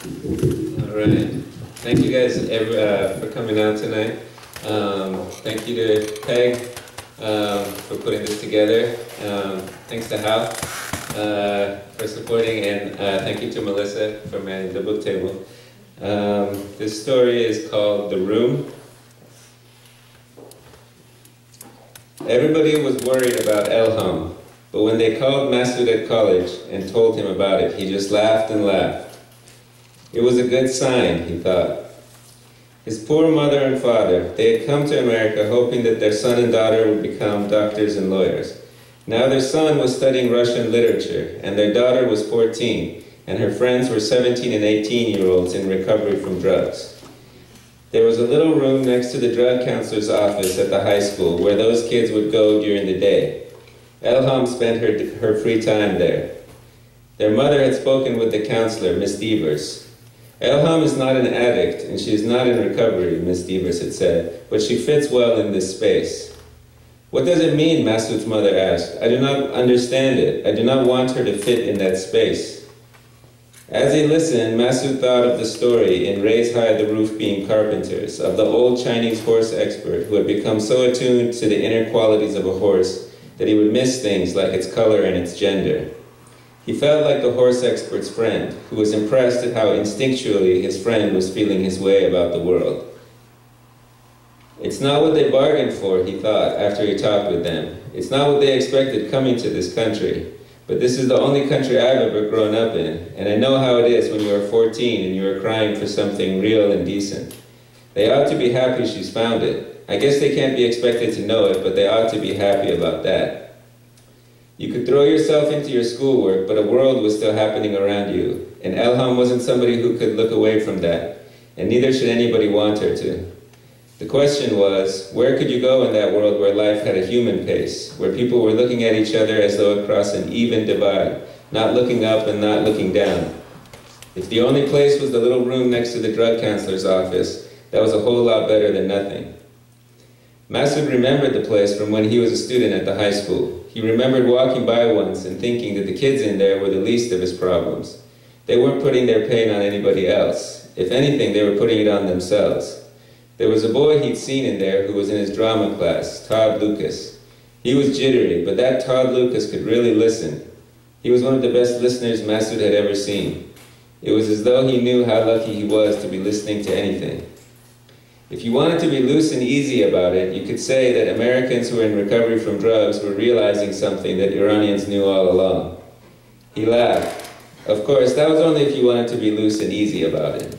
All right. Thank you guys for coming out tonight. Thank you to Peg for putting this together. Thanks to Hal for supporting, and thank you to Melissa for manning the book table. This story is called The Room. Everybody was worried about Elham, but when they called Masood at college and told him about it, he just laughed and laughed. It was a good sign, he thought. His poor mother and father, they had come to America hoping that their son and daughter would become doctors and lawyers. Now their son was studying Russian literature, and their daughter was 14, and her friends were 17 and 18-year-olds in recovery from drugs. There was a little room next to the drug counselor's office at the high school where those kids would go during the day. Elham spent her free time there. Their mother had spoken with the counselor, Miss Devers. Elham is not an addict, and she is not in recovery, Miss Devers had said, but she fits well in this space. What does it mean, Masood's mother asked. I do not understand it. I do not want her to fit in that space. As he listened, Masood thought of the story in Raise High the Roof Beam Carpenters, of the old Chinese horse expert who had become so attuned to the inner qualities of a horse that he would miss things like its color and its gender. He felt like the horse expert's friend, who was impressed at how instinctually his friend was feeling his way about the world. It's not what they bargained for, he thought, after he talked with them. It's not what they expected coming to this country. But this is the only country I've ever grown up in, and I know how it is when you are 14 and you are crying for something real and decent. They ought to be happy she's found it. I guess they can't be expected to know it, but they ought to be happy about that. You could throw yourself into your schoolwork, but a world was still happening around you, and Elham wasn't somebody who could look away from that, and neither should anybody want her to. The question was, where could you go in that world where life had a human pace, where people were looking at each other as though across an even divide, not looking up and not looking down? If the only place was the little room next to the drug counselor's office, that was a whole lot better than nothing. Masood remembered the place from when he was a student at the high school. He remembered walking by once and thinking that the kids in there were the least of his problems. They weren't putting their pain on anybody else. If anything, they were putting it on themselves. There was a boy he'd seen in there who was in his drama class, Todd Lucas. He was jittery, but that Todd Lucas could really listen. He was one of the best listeners Masood had ever seen. It was as though he knew how lucky he was to be listening to anything. If you wanted to be loose and easy about it, you could say that Americans who were in recovery from drugs were realizing something that Iranians knew all along. He laughed. Of course, that was only if you wanted to be loose and easy about it.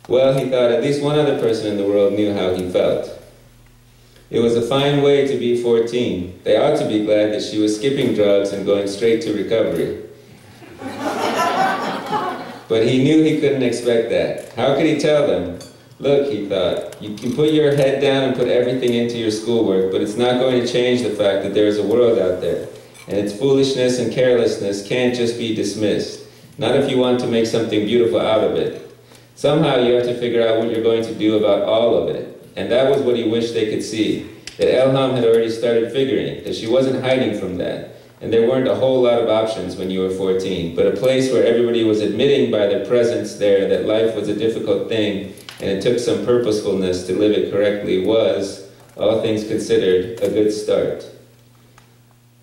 Well, he thought, at least one other person in the world knew how he felt. It was a fine way to be 14. They ought to be glad that she was skipping drugs and going straight to recovery. But he knew he couldn't expect that. How could he tell them? Look, he thought, you can put your head down and put everything into your schoolwork, but it's not going to change the fact that there is a world out there, and its foolishness and carelessness can't just be dismissed, not if you want to make something beautiful out of it. Somehow you have to figure out what you're going to do about all of it, and that was what he wished they could see, that Elham had already started figuring, that she wasn't hiding from that, and there weren't a whole lot of options when you were 14, but a place where everybody was admitting by their presence there that life was a difficult thing, and it took some purposefulness to live it correctly was, all things considered, a good start.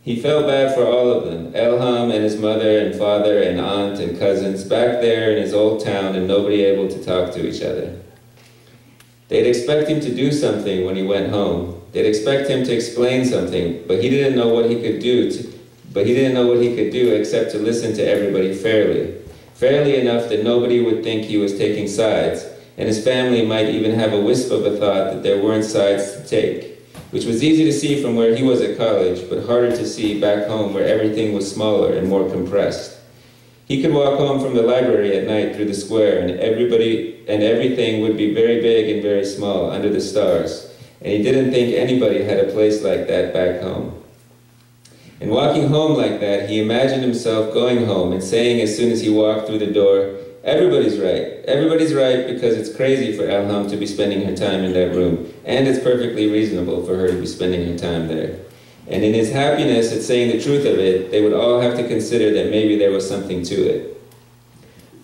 He felt bad for all of them, Elham and his mother and father and aunt and cousins, back there in his old town and nobody able to talk to each other. They'd expect him to do something when he went home. They'd expect him to explain something, but he didn't know what he could do except to listen to everybody fairly. Fairly enough that nobody would think he was taking sides, and his family might even have a wisp of a thought that there weren't sides to take, which was easy to see from where he was at college, but harder to see back home where everything was smaller and more compressed. He could walk home from the library at night through the square, and everything would be very big and very small under the stars, and he didn't think anybody had a place like that back home. And walking home like that, he imagined himself going home and saying as soon as he walked through the door, everybody's right. Everybody's right because it's crazy for Elham to be spending her time in that room, and it's perfectly reasonable for her to be spending her time there. And in his happiness at saying the truth of it, they would all have to consider that maybe there was something to it.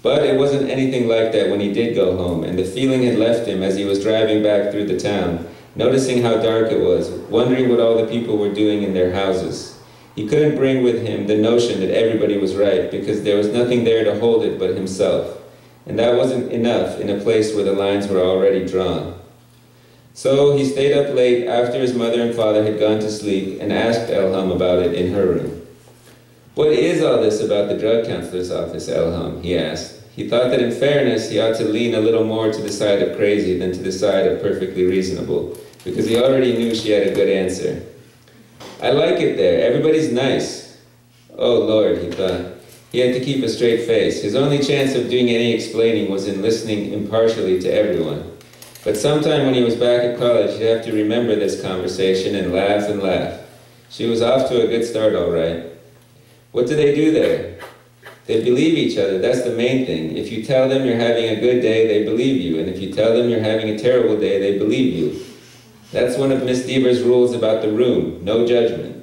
But it wasn't anything like that when he did go home, and the feeling had left him as he was driving back through the town, noticing how dark it was, wondering what all the people were doing in their houses. He couldn't bring with him the notion that everybody was right, because there was nothing there to hold it but himself. And that wasn't enough in a place where the lines were already drawn. So he stayed up late after his mother and father had gone to sleep and asked Elham about it in her room. "What is all this about the drug counselor's office, Elham?" he asked. He thought that in fairness he ought to lean a little more to the side of crazy than to the side of perfectly reasonable, because he already knew she had a good answer. "I like it there. Everybody's nice." Oh Lord, he thought. He had to keep a straight face. His only chance of doing any explaining was in listening impartially to everyone. But sometime when he was back at college, he'd have to remember this conversation and laugh and laugh. She was off to a good start, all right. What do they do there? They believe each other, that's the main thing. If you tell them you're having a good day, they believe you. And if you tell them you're having a terrible day, they believe you. That's one of Miss Deaver's rules about the room, no judgment.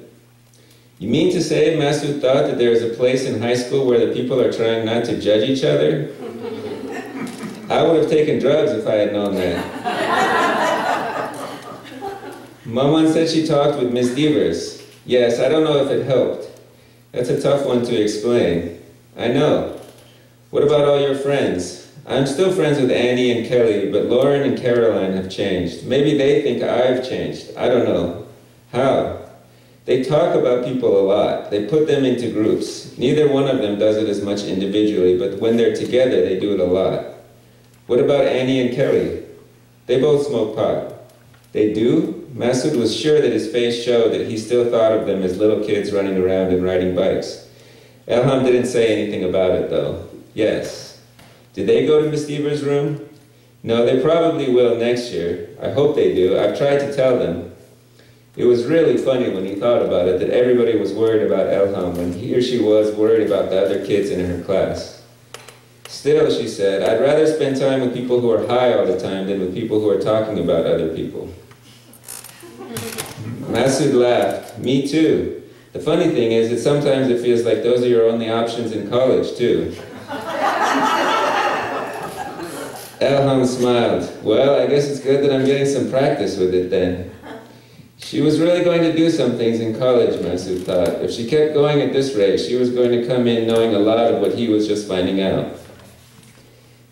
You mean to say Masood thought that there is a place in high school where the people are trying not to judge each other? I would have taken drugs if I had known that. Maman said she talked with Miss Devers. Yes, I don't know if it helped. That's a tough one to explain. I know. What about all your friends? I'm still friends with Annie and Kelly, but Lauren and Caroline have changed. Maybe they think I've changed. I don't know. How? They talk about people a lot. They put them into groups. Neither one of them does it as much individually, but when they're together, they do it a lot. What about Annie and Kelly? They both smoke pot. They do? Masood was sure that his face showed that he still thought of them as little kids running around and riding bikes. Elham didn't say anything about it, though. Yes. Did they go to Miss Deaver's room? No, they probably will next year. I hope they do. I've tried to tell them. It was really funny when he thought about it that everybody was worried about Elham when here she was worried about the other kids in her class. Still, she said, I'd rather spend time with people who are high all the time than with people who are talking about other people. Masood laughed. Me too. The funny thing is that sometimes it feels like those are your only options in college, too. Elham smiled. Well, I guess it's good that I'm getting some practice with it then. She was really going to do some things in college, Masood thought. If she kept going at this rate, she was going to come in knowing a lot of what he was just finding out.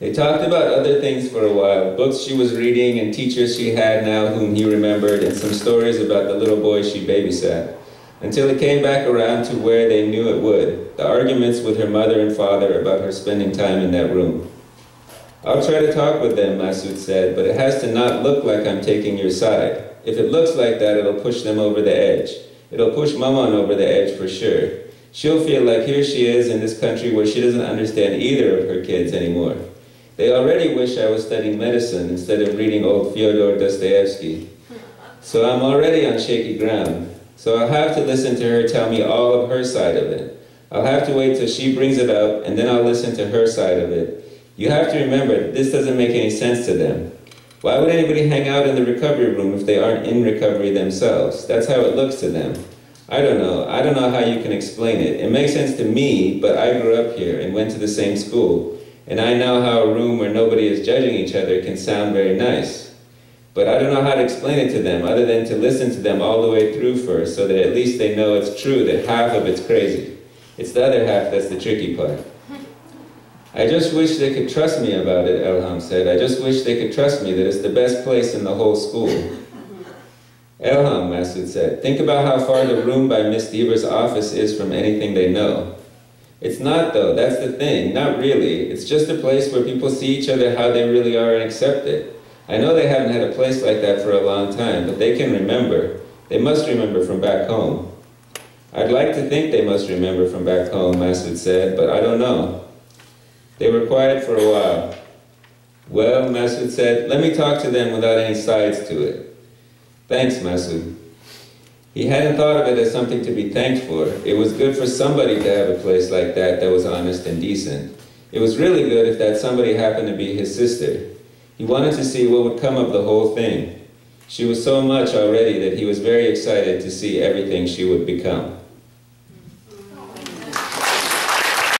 They talked about other things for a while, books she was reading and teachers she had now whom he remembered, and some stories about the little boy she babysat, until it came back around to where they knew it would, the arguments with her mother and father about her spending time in that room. I'll try to talk with them, Masood said, but it has to not look like I'm taking your side. If it looks like that, it'll push them over the edge. It'll push Maman over the edge for sure. She'll feel like here she is in this country where she doesn't understand either of her kids anymore. They already wish I was studying medicine instead of reading old Fyodor Dostoevsky. So I'm already on shaky ground. So I'll have to listen to her tell me all of her side of it. I'll have to wait till she brings it up, and then I'll listen to her side of it. You have to remember that this doesn't make any sense to them. Why would anybody hang out in the recovery room if they aren't in recovery themselves? That's how it looks to them. I don't know. I don't know how you can explain it. It makes sense to me, but I grew up here and went to the same school. And I know how a room where nobody is judging each other can sound very nice. But I don't know how to explain it to them other than to listen to them all the way through first so that at least they know it's true that half of it's crazy. It's the other half that's the tricky part. I just wish they could trust me about it, Elham said. I just wish they could trust me that it's the best place in the whole school. Elham, Masood said, think about how far the room by Miss Deaver's office is from anything they know. It's not, though. That's the thing. Not really. It's just a place where people see each other how they really are and accept it. I know they haven't had a place like that for a long time, but they can remember. They must remember from back home. I'd like to think they must remember from back home, Masood said, but I don't know. They were quiet for a while. Well, Masood said, let me talk to them without any sides to it. Thanks, Masood. He hadn't thought of it as something to be thanked for. It was good for somebody to have a place like that that was honest and decent. It was really good if that somebody happened to be his sister. He wanted to see what would come of the whole thing. She was so much already that he was very excited to see everything she would become.